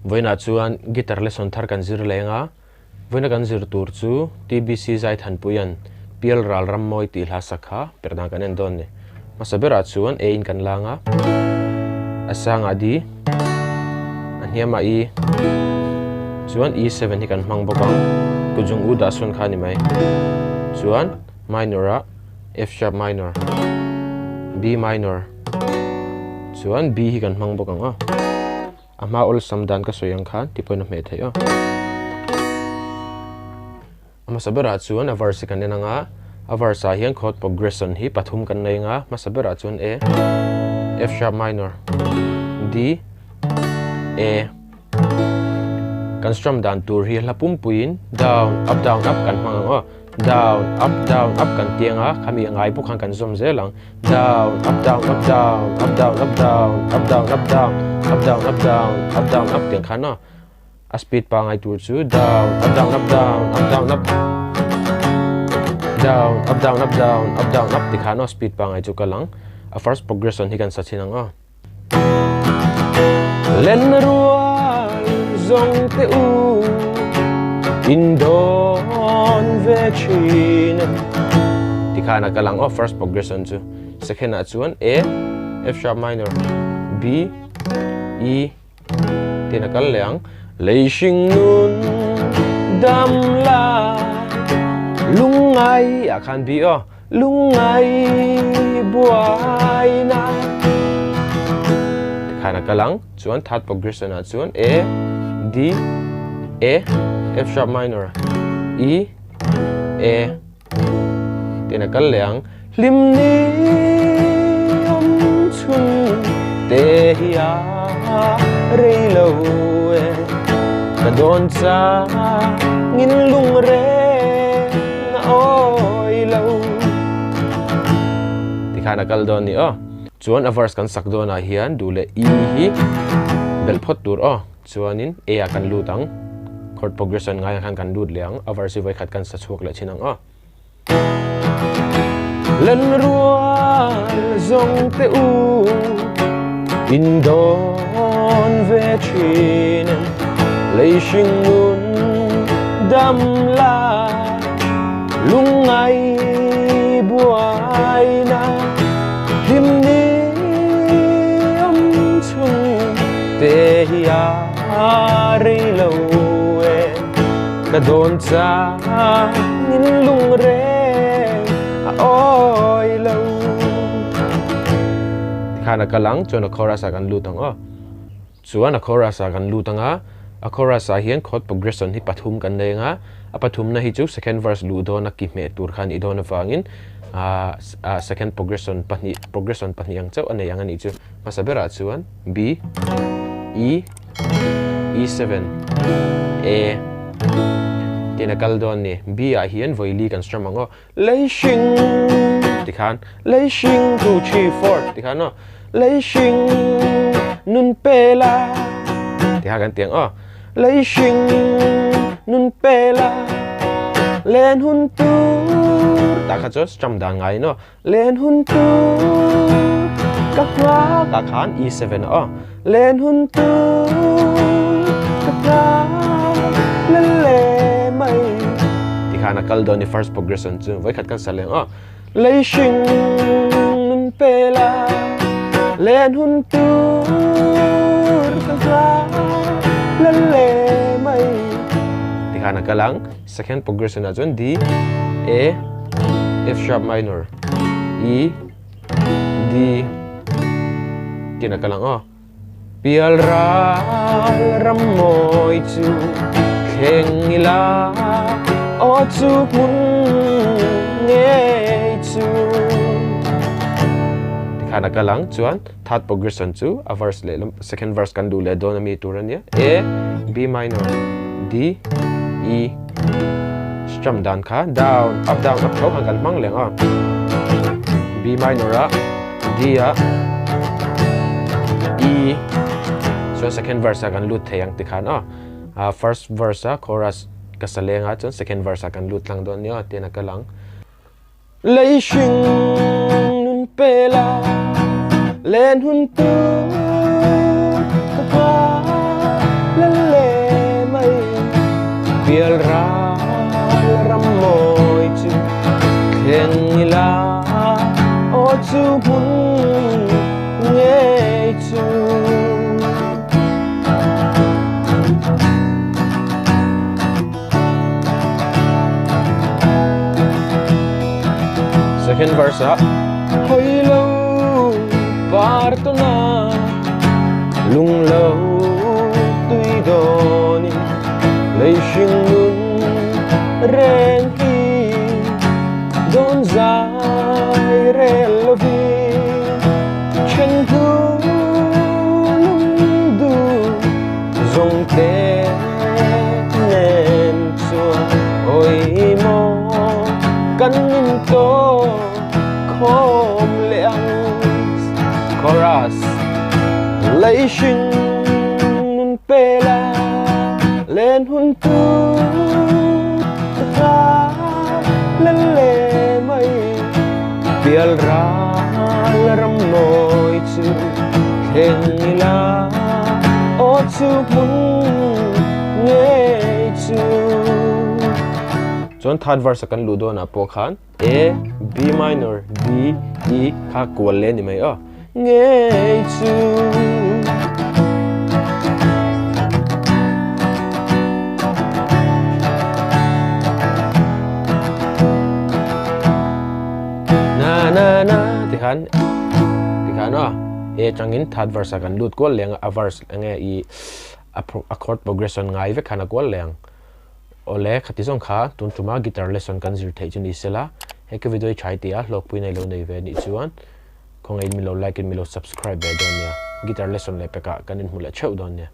voina chuan guitar lesson thar kan zir lenga voina kan zir tur chu TBC Zaithanpuia Pialral rammawi ti hla sakha Perhdan kan en don ne masabera chuan e in kan langa asanga di anhiama e chuan E7 hi kan hmang bokang kujung u da sun khani mai chuan minor a F sharp minor B minor chuan B hi kan hmang bokang a ama ol samdan ka soyang khan ti point of me thei a ama sabera chuan a verse kan enanga a verse a hian chord progression hi pathum kan nei nga masabera chuan A F sharp minor D A kan strum dan tur hi hlawkpuin down up kan hmang a down up kan tianga khami ngai bu khang kan zom zelang down up down tiang khana a speed pa ngai tur chu down up ti khana speed pa ngai chu kalang a first progression hi kan sachinang a len rual zong te u indon vechin ti khana kalang o first progression chu second a chuan A F sharp minor B E tina kal leang leishing nun dam la lungai akhan bi o lungai buai na ti khana kalang chuan third progression a chuan A D A F sharp minor E A tina kal leang lim ni om chun te ya re lo e ka don cha ngin lung re na oi lo ti khana kal don ni o chuan a verse kan sak don a hian dule E hi bel phot tur o chuanin A a kan lutang chord progression ngai kan lut leang a verse vai khat kan sa chuak la chinang a len rual zong te u indon vechin leishing nun dam la lungai buai na him ni om chun te ya re lo e ka don cha ngin lung re a oi lo khana kalang chuan a chorus a kan lutang a chuan a chorus a kan lutanga a chorus a hian chord progression hi pathum kan nei nga a pathum na hi chu second verse lu do na ki me tur khan i do na wangin a second progression pahni ang chau anei ang ani chu masabera chuan B E E7 A tina kal don ni B a hian voili kan strum ang o leishing ti khan leishing 2 3 4 ti khan no leishing nun pela ti ha kan tiang o leishing nun pela len hun tur ta kha cho strum dan ngai no len hun tur ka khwa ka khan E7 o len hun tur ka khwa le mai ti khana kal don ni first progression chu vai khat kan saleng o leishing nun pela len hun tur ka khwa le mai ti khana kalang second progression a chon D A F sharp minor E D tina kalang o Pialral rammawi chu khengila o chu mun ngei chu ti khana kalang chuan third progression chu a verse le second verse kan du le don mi turania A B minor D E strum dan kha down up thau kan mang leng a B minor a D a E so second verse a kan lut theyang ti khan a first verse a chorus ka salenga chon second verse a kan lut lang don ni tina kalang leishing nun pela len hun tu ka pa la heng la o chu mun ngei chu second verse up hoi lo partona lung lo tui doni lei shin nun ren hi don zai re lovi chen hu lung du zong te nen chua oi mo kan min to khom leang chorus lấy sinh nun pela lên hun tu ta lên lệ mây Pialral rammawi chu heng la o chu mun ngei chu chon third verse kan lu do na po khan A B minor D E kha kwal le ni mai ngei chu na ti khan e changin third verse kan lut ko leng a verse nge I a chord progression ngai ve khana ko leng ole khati song kha tun tuma guitar lesson kan zir thei chuni sela he ke video chai ti a hlawkpui nei lo nei ve ni chuan khong ei mi lo like mi lo subscribe be don ya guitar lesson le peka kanin hula cheu don ya